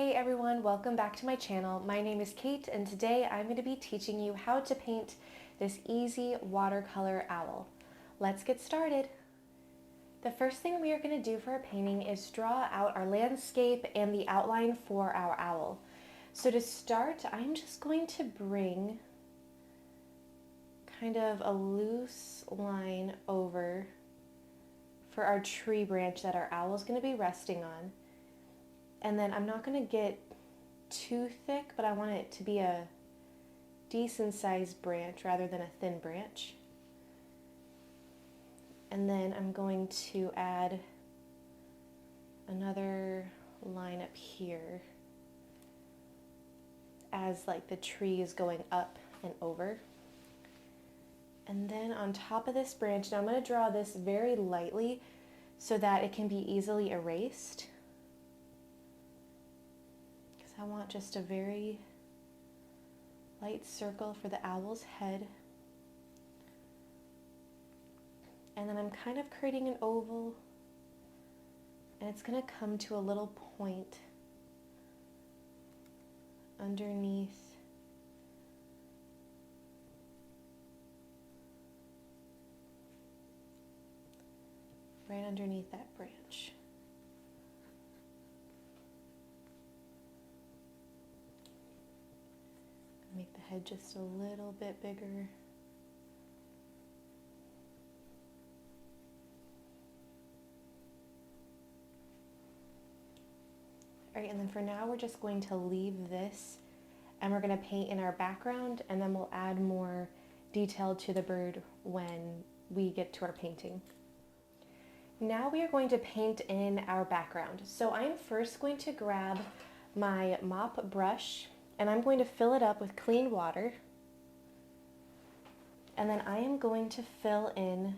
Hey everyone, welcome back to my channel. My name is Kate and today I'm going to be teaching you how to paint this easy watercolor owl. Let's get started. The first thing we are going to do for our painting is draw out our landscape and the outline for our owl. So to start, I'm just going to bring kind of a loose line over for our tree branch that our owl is going to be resting on. And then I'm not going to get too thick, but I want it to be a decent sized branch rather than a thin branch. And then I'm going to add another line up here as like the tree is going up and over. And then on top of this branch, now I'm going to draw this very lightly so that it can be easily erased. I want just a very light circle for the owl's head. And then I'm kind of creating an oval, and it's going to come to a little point underneath right underneath that branch. Make the head just a little bit bigger. All right, and then for now we're just going to leave this and we're going to paint in our background, and then we'll add more detail to the bird when we get to our painting. Now we are going to paint in our background. So I'm first going to grab my mop brush and I'm going to fill it up with clean water, and then I am going to fill in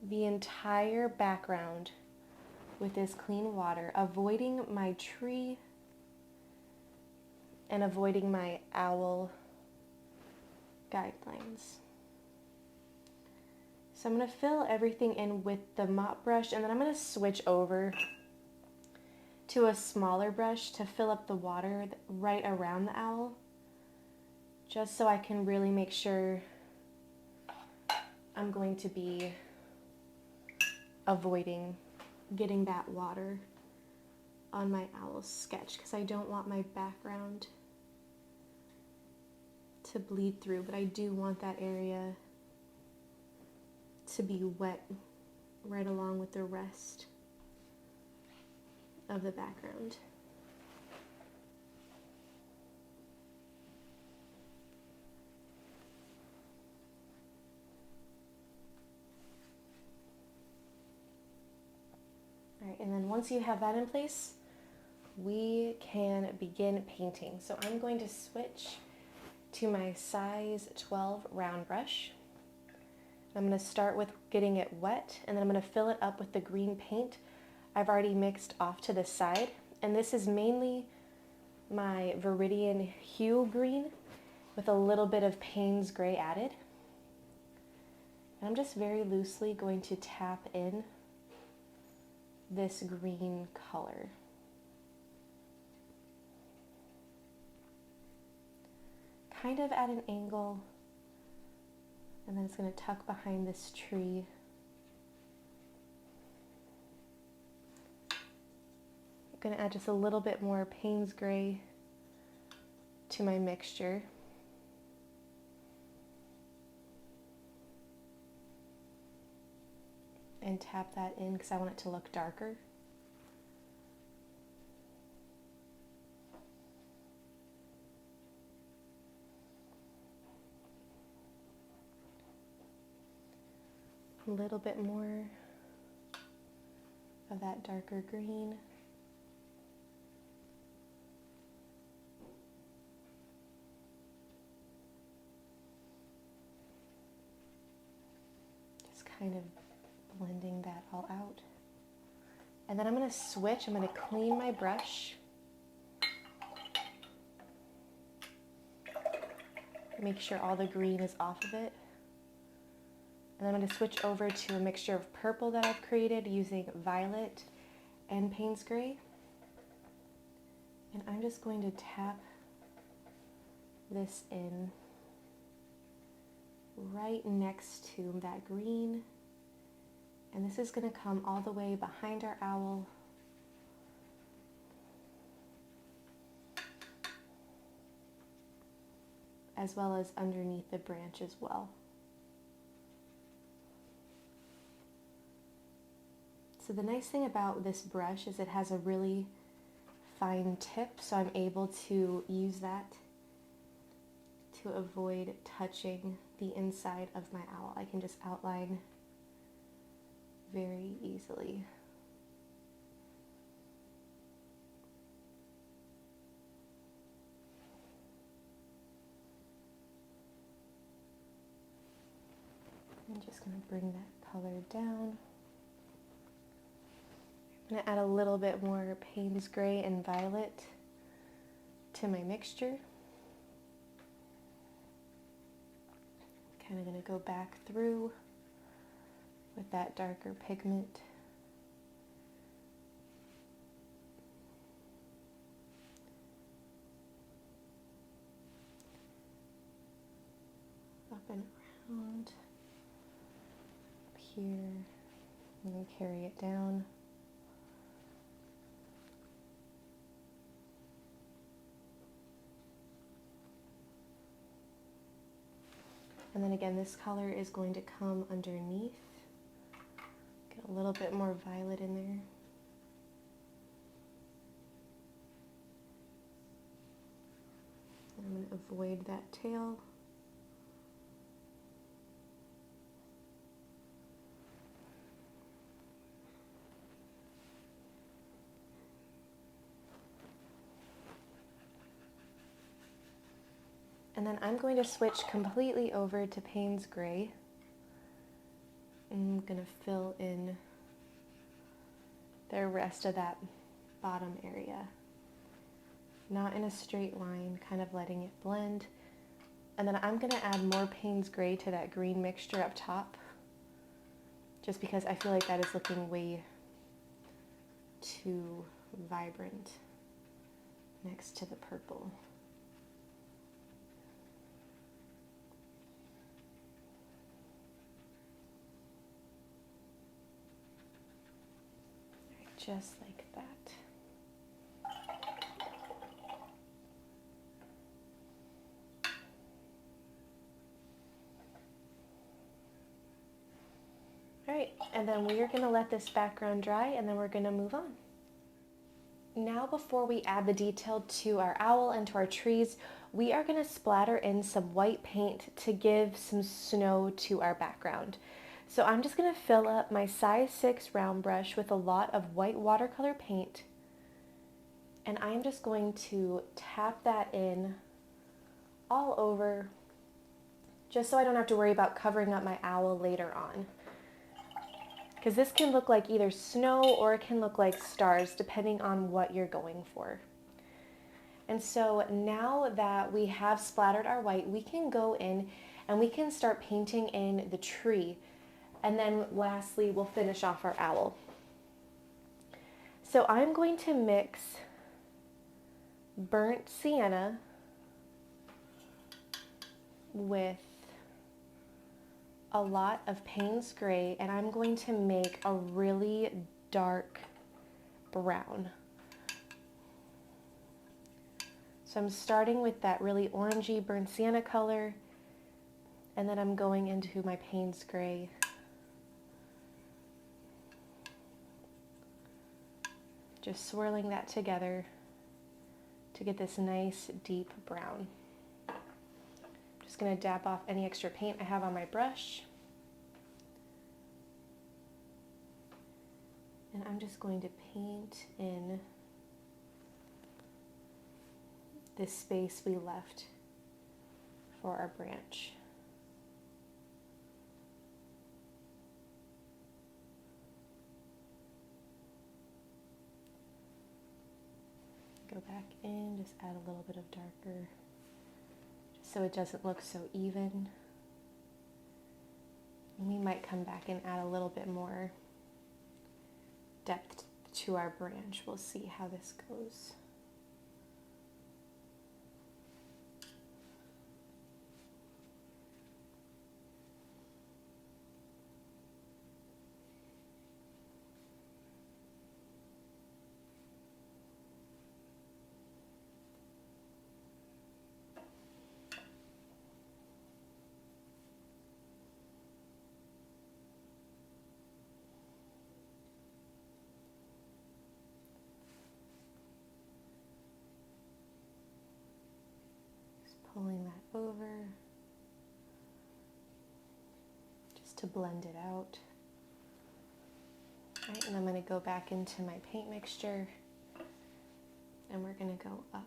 the entire background with this clean water, avoiding my tree and avoiding my owl guidelines. So I'm going to fill everything in with the mop brush, and then I'm going to switch over to a smaller brush to fill up the water right around the owl, just so I can really make sure I'm going to be avoiding getting that water on my owl's sketch, because I don't want my background to bleed through, but I do want that area to be wet right along with the rest of the background. All right, and then once you have that in place, we can begin painting. So I'm going to switch to my size 12 round brush. I'm going to start with getting it wet, and then I'm going to fill it up with the green paint I've already mixed off to the side, and this is mainly my Viridian Hue green with a little bit of Payne's gray added. And I'm just very loosely going to tap in this green color. Kind of at an angle, and then it's going to tuck behind this tree. Going to add just a little bit more Payne's gray to my mixture. And tap that in because I want it to look darker. A little bit more of that darker green. Kind of blending that all out. And then I'm going to switch. I'm going to clean my brush. Make sure all the green is off of it. And then I'm going to switch over to a mixture of purple that I've created using violet and Payne's gray. And I'm just going to tap this in right next to that green. And this is going to come all the way behind our owl. As well as underneath the branch as well. So the nice thing about this brush is it has a really fine tip, so I'm able to use that to avoid touching the inside of my owl. I can just outline very easily. I'm just going to bring that color down. I'm going to add a little bit more Payne's Gray and Violet to my mixture. Kind of going to go back through with that darker pigment. Up and around. Up here. And then carry it down. And then again, this color is going to come underneath. Get a little bit more violet in there. I'm going to avoid that tail. And then I'm going to switch completely over to Payne's Gray. I'm going to fill in the rest of that bottom area. Not in a straight line, kind of letting it blend. And then I'm going to add more Payne's Gray to that green mixture up top, just because I feel like that is looking way too vibrant next to the purple. Just like that. All right, and then we're going to let this background dry, and then we're going to move on. Now, before we add the detail to our owl and to our trees, we are going to splatter in some white paint to give some snow to our background. So I'm just going to fill up my size 6 round brush with a lot of white watercolor paint, and I'm just going to tap that in all over, just so I don't have to worry about covering up my owl later on. Because this can look like either snow or it can look like stars, depending on what you're going for. And so now that we have splattered our white, we can go in and we can start painting in the tree. And then lastly, we'll finish off our owl. So I'm going to mix burnt sienna with a lot of Payne's Gray, and I'm going to make a really dark brown. So I'm starting with that really orangey burnt sienna color, and then I'm going into my Payne's Gray. Just swirling that together to get this nice deep brown. Just going to dab off any extra paint I have on my brush. And I'm just going to paint in this space we left for our branch. Go back in, just add a little bit of darker, just so it doesn't look so even. And we might come back and add a little bit more depth to our branch. We'll see how this goes. to blend it out. All right, and I'm going to go back into my paint mixture, and we're going to go up.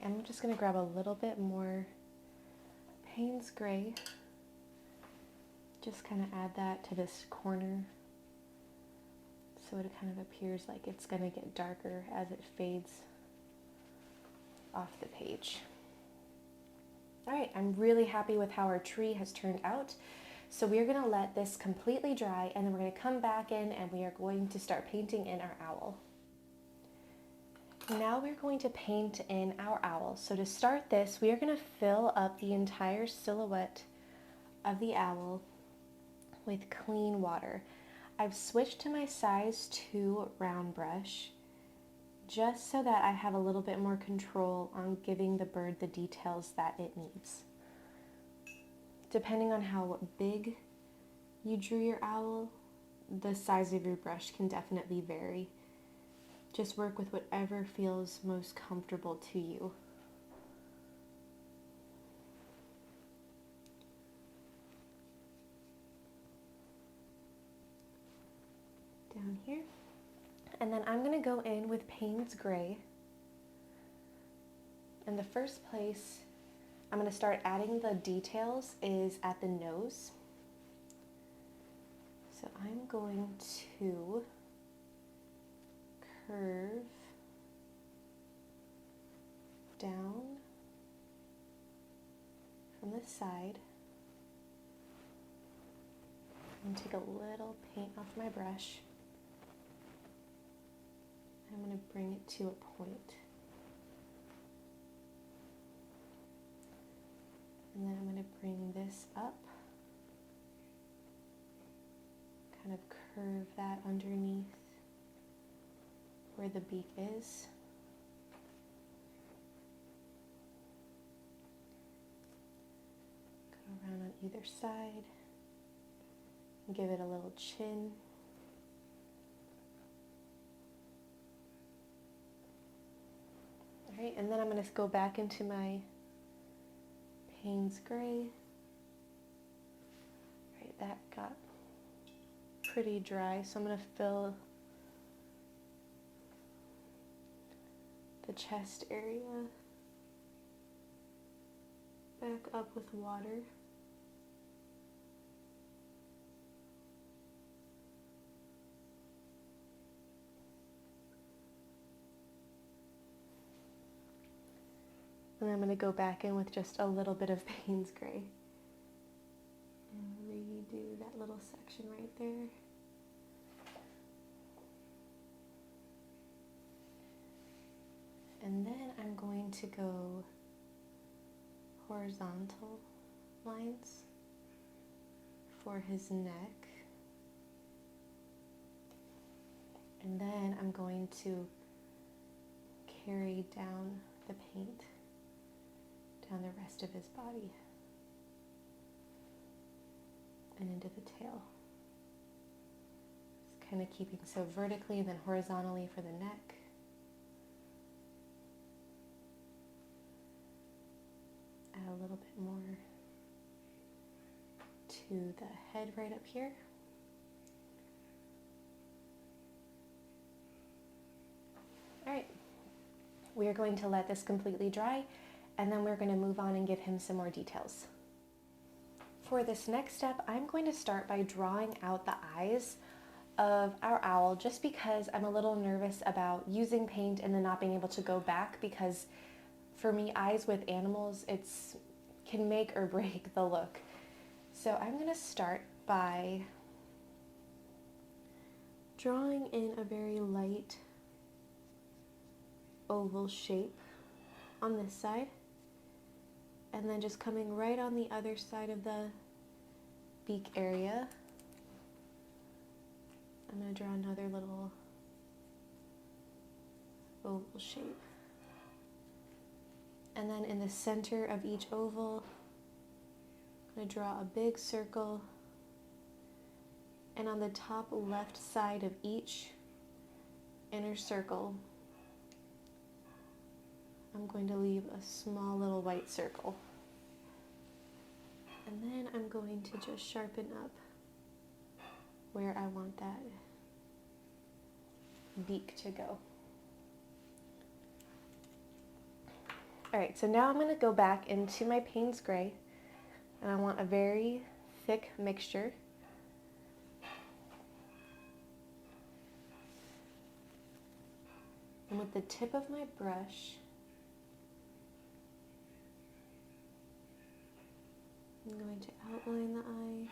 I'm just going to grab a little bit more Payne's Gray, just kind of add that to this corner so it kind of appears like it's going to get darker as it fades off the page. All right, I'm really happy with how our tree has turned out. So we're going to let this completely dry, and then we're going to come back in and we are going to start painting in our owl. Now we're going to paint in our owl. So to start this, we are going to fill up the entire silhouette of the owl with clean water. I've switched to my size 2 round brush just so that I have a little bit more control on giving the bird the details that it needs. Depending on how big you drew your owl, the size of your brush can definitely vary. Just work with whatever feels most comfortable to you. Down here. And then I'm going to go in with Payne's Gray. And the first place I'm going to start adding the details is at the nose. So I'm going to curve down from the side and take a little paint off my brush. I'm going to bring it to a point. And then I'm going to bring this up, kind of curve that underneath where the beak is. Go around on either side and give it a little chin. All right, and then I'm going to go back into my Payne's Gray. Right, that got pretty dry, so I'm going to fill the chest area back up with water. And I'm going to go back in with just a little bit of Payne's Gray and redo that little section right there. And then I'm going to go horizontal lines for his neck. And then I'm going to carry down the paint down the rest of his body and into the tail. Just kind of keeping so vertically and then horizontally for the neck. Add a little bit more to the head right up here. All right, we are going to let this completely dry, and then we're going to move on and give him some more details. For this next step, I'm going to start by drawing out the eyes of our owl, just because I'm a little nervous about using paint and then not being able to go back, because for me, eyes with animals, can make or break the look. So I'm going to start by drawing in a very light oval shape on this side, and then just coming right on the other side of the beak area. I'm going to draw another little oval shape. And then in the center of each oval, I'm going to draw a big circle. And on the top left side of each inner circle, I'm going to leave a small little white circle. And then I'm going to just sharpen up where I want that beak to go. All right, so now I'm going to go back into my Payne's Gray, and I want a very thick mixture. And with the tip of my brush, I'm going to outline the eye,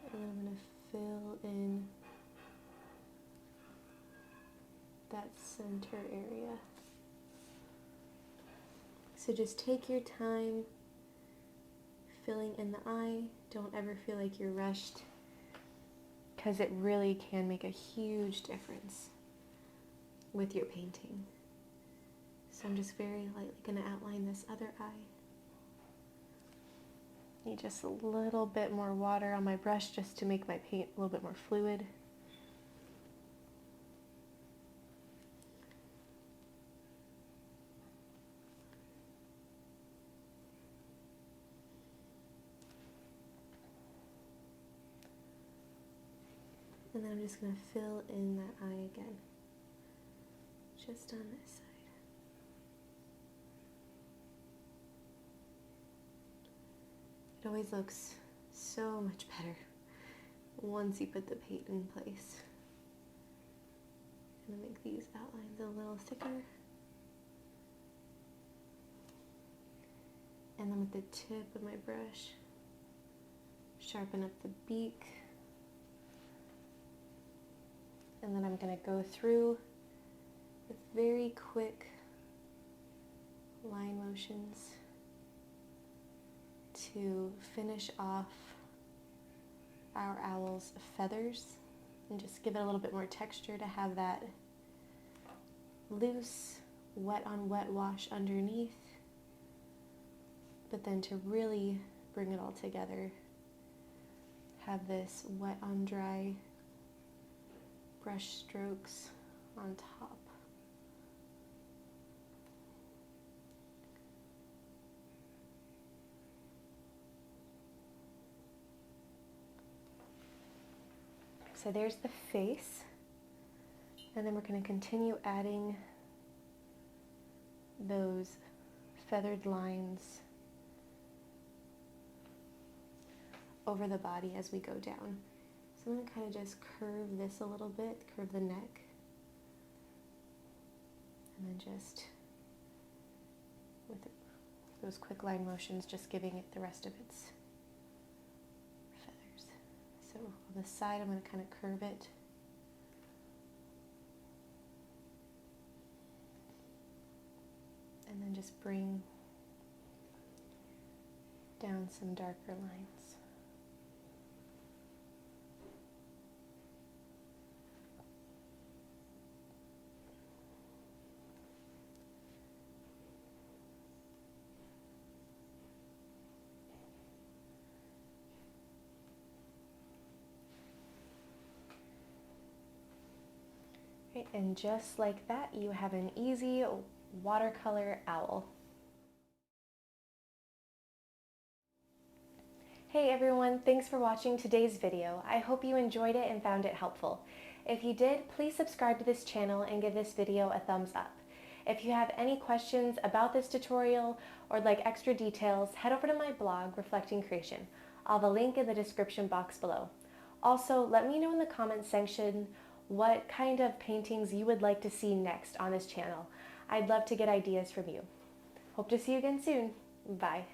and then I'm going to fill in that center area. So just take your time filling in the eye. Don't ever feel like you're rushed, because it really can make a huge difference with your painting. So I'm just very lightly going to outline this other eye. Need just a little bit more water on my brush just to make my paint a little bit more fluid. And then I'm just going to fill in that eye again, just on this side. It always looks so much better once you put the paint in place. I'm going to make these outlines a little thicker. And then with the tip of my brush, sharpen up the beak. And then I'm going to go through with very quick line motions to finish off our owl's feathers and just give it a little bit more texture to have that loose, wet on wet wash underneath, but then to really bring it all together, have this wet on dry brush strokes on top. So there's the face, and then we're going to continue adding those feathered lines over the body as we go down. So I'm going to kind of just curve this a little bit, curve the neck, and then just with those quick line motions, just giving it the rest of its feathers. So on the side, I'm going to kind of curve it. And then just bring down some darker lines. Right, and just like that, you have an easy watercolor owl. Hey everyone, thanks for watching today's video. I hope you enjoyed it and found it helpful. If you did, please subscribe to this channel and give this video a thumbs up. If you have any questions about this tutorial or like extra details, head over to my blog, Reflecting Creation. I'll have a link in the description box below. Also, let me know in the comments section what kind of paintings you would like to see next on this channel. I'd love to get ideas from you. Hope to see you again soon. Bye.